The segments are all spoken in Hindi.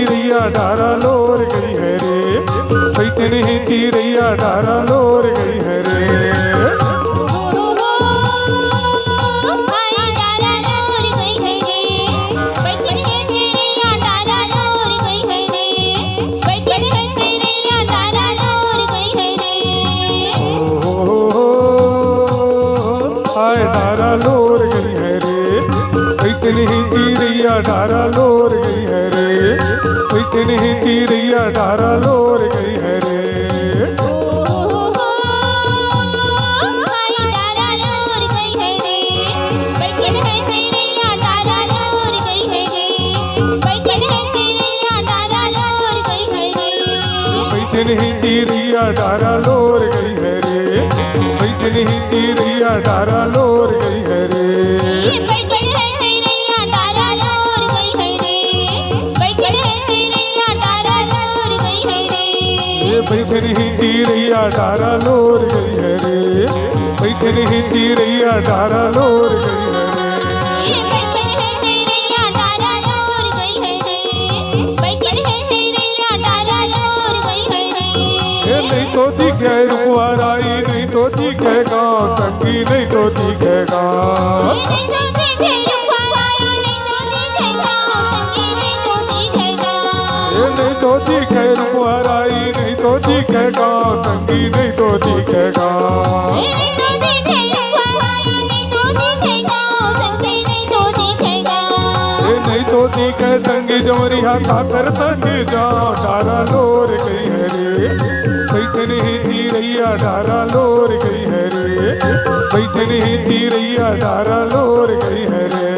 तीरैया डारा लोर गई है रे, बैठे नहीं तीरैया डारा लोर गई है रे। नहीं तीरैया डारा लोर गई है रे, नहीं तीरैया डारा लोर गई है रे। नहीं तीरैया डारा लोर गई है रे, नहीं तीरैया डारा लोर गई है रे। बैठे नहीं तीरैया डारा लोर गई है रे, बैठे नहीं तीरैया डारा लोर गई है रे। नहीं तो दिखे रुखवाराई, नहीं तो दिखे गाँव संगी, नहीं तो दिखे गाँव। नहीं तो दिखे रुखवाराई, नहीं तो दिखे गाँव संगी, नहीं तो दिखे गाँव। नहीं तो दिखे रुखवाराई, नहीं तो दिखे गाँव संगी, नहीं तो दिखे गाँव। नहीं तो दिखे संगी जोरी हाथा कर संगी जाओ, डारा लोर गई है रे, बैठे नहीं तीरैया डारा लोर गई है रे, बैठे नहीं तीरैया डारा लोर गई है रे।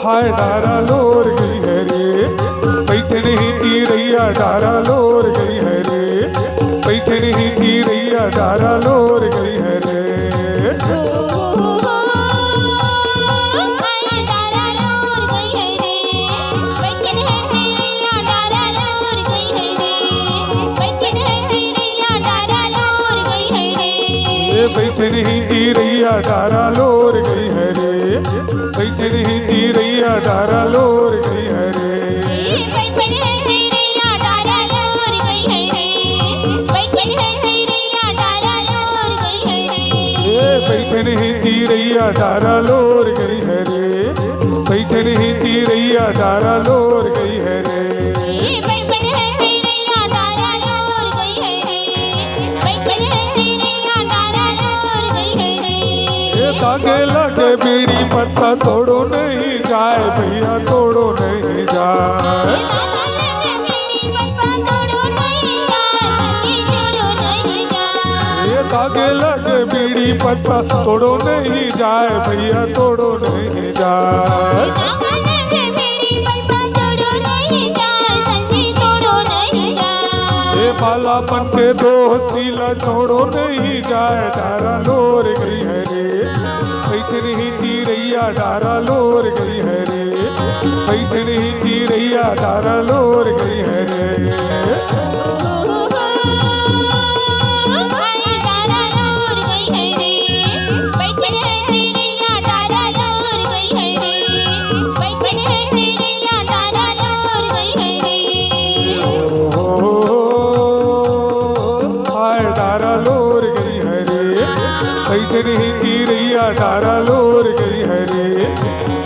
हाय डारा लोर गई है रे, बैठे नहीं तीरैया डारा लोर गई है रे, बैठे नहीं तीरैया डारा लोर गई है रे। बैठे नहीं तीरैया डारा लोर गई है रे, बैठे नहीं तीरैया डारा लोर गई है रे। बैठे नहीं तीरैया डारा लोर गई है रे, बैठे नहीं तीरैया डारा लोर गई है रे। बैठे नहीं तीरैया डारा लोर गई है रे, बैठे नहीं तीरैया डारा लोर गई है रे। ताके लगे बीड़ी पत्ता तोड़ो नहीं जाए भैया, तोड़ो नहीं जाए। ताके लगे बीड़ी पत्ता तोड़ो नहीं जाए भैया, तोड़ो नहीं जाए। बाला पन के दोस्ती ला छोड़ो नहीं जाए, डारा लोर गई है रे, बैठे नहीं तीरैया डारा लोर गई है रे, बैठे नहीं तीरैया डारा लोर गई है रे। बैठे नहीं तीरैया डारा लोर गई है रे,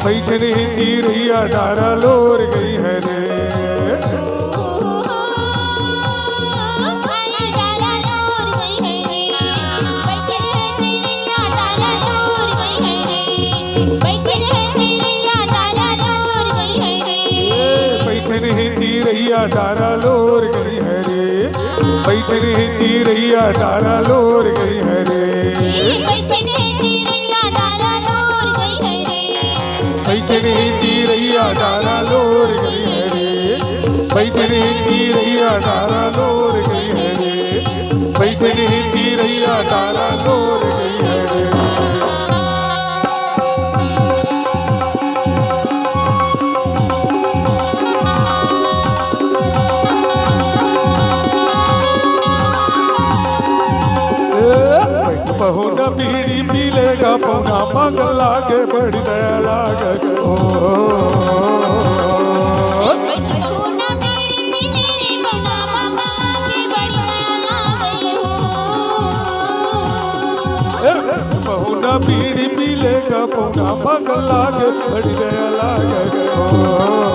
बैठे नहीं तीरैया डारा लोर गई है रे। बैठे नहीं तीरैया डारा लोर गई है रे, बैठे नहीं तीरैया डारा लोर गई है रे। बैठे नहीं तीरैया डारा लोर गई है रे, बैठे नहीं तीरैया डारा लोर गई है रे, बैठे नहीं तीरैया डारा लोर गई है रे, बैठे नहीं तीरैया डारा लोर गई है रे। मगन लागे बड़ी दया लागे ओ बहुना बीड़ी पी लेगा बहुना मगन लागे बड़ी दया लागे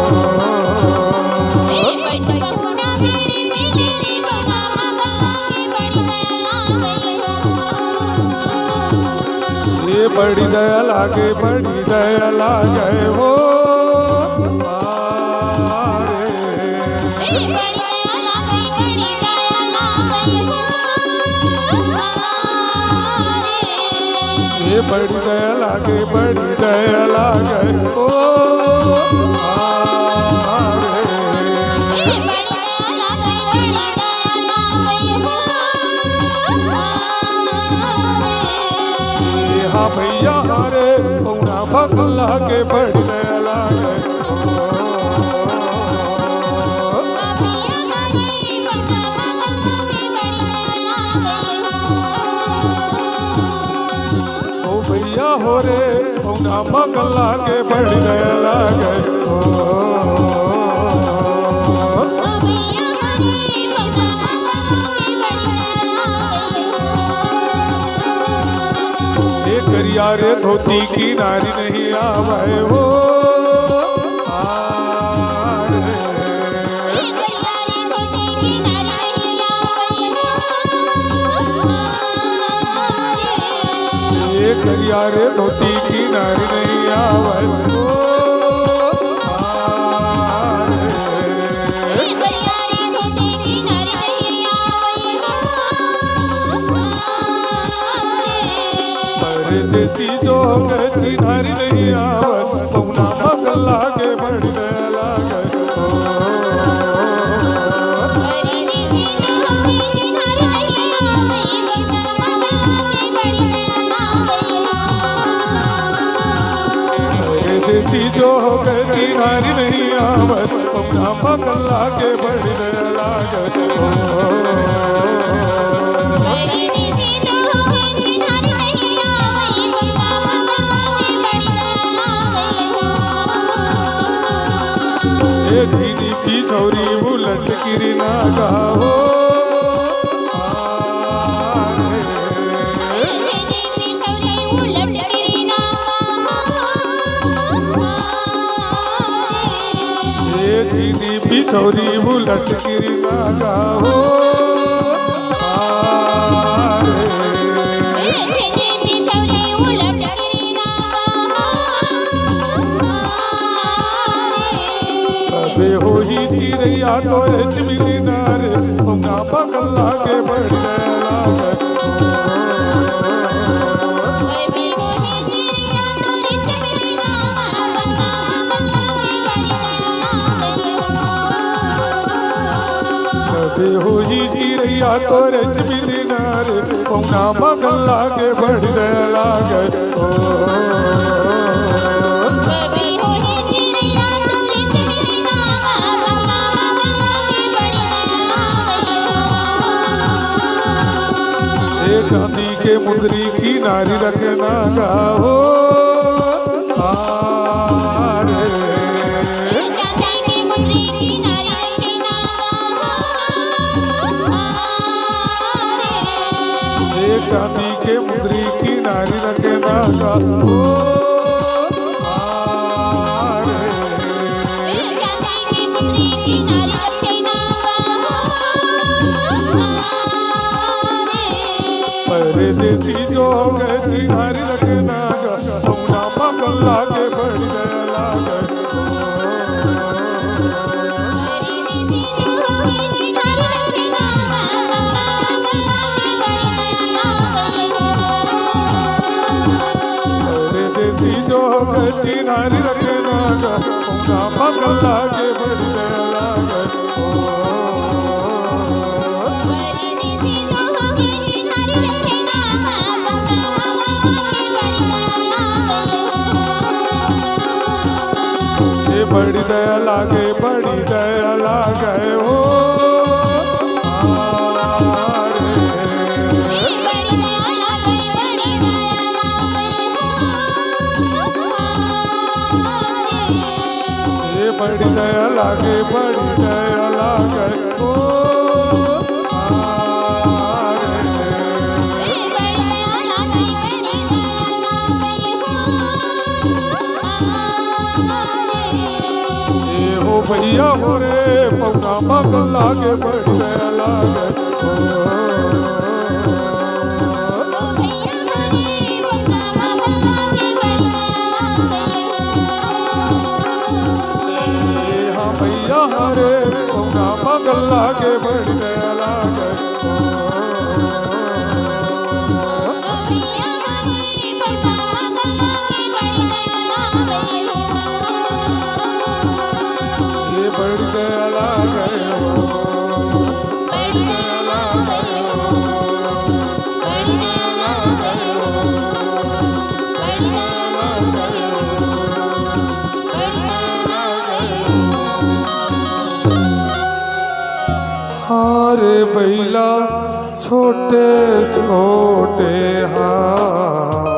ये बड़ी दया लागे बड़ी दया लागे हो ये बड़ी दया लागे बड़ी दया लागे ओ हाँ भैया हरे पौना मगन लागे बड़ी दया लागे भैया हो रे पौना मगन लागे बड़ी दया लागे ये करिया रे धोती की नारी नहीं आवे हो करिया रे धोती की नारी नहीं आवे परदेसी जो गती नारी नहीं आवे पौना मगन लागे बड़ी दया लागे जो गती नारी नहीं आवत पौना मगन लागे बड़ी दया लागे ये दीदी की छोरी उलट गिरी ना गाओ दीदी बिछौरी उलट गिरी ना गाओ कबे हो ही चिड़ैया तोरे मिली नारे पौना मगन लागे बड़ी दया लागे होई चिड़ैया तोरे मिली नारे पौना मगन लागे बड़ी दया लागे चांदी के मुंदरी की नारी रखना गाओ चांदी के मुंदरी की नारी रखना गाओ परदेसी जो गती नारी रखना पौना मगन लागे बड़ी दया लागे परदेसी जो गती नारी रखना पौना मगन लागे बड़ी दया लागे बड़ी दया लागे बड़ी दया लागे हो बड़ी दया लागे बड़ी दया लागे ओ हो भैया मोरे पौना मगन लागे बड़ी दया लागे भैया हरे पौना मगन लागे बड़ी दया लागे बड़ी दया लागे बड़ी दया लागे बड़ी दया लागे बड़ी दया लागे बड़ी दया लागे हारे बैला छोटे छोटे हाथ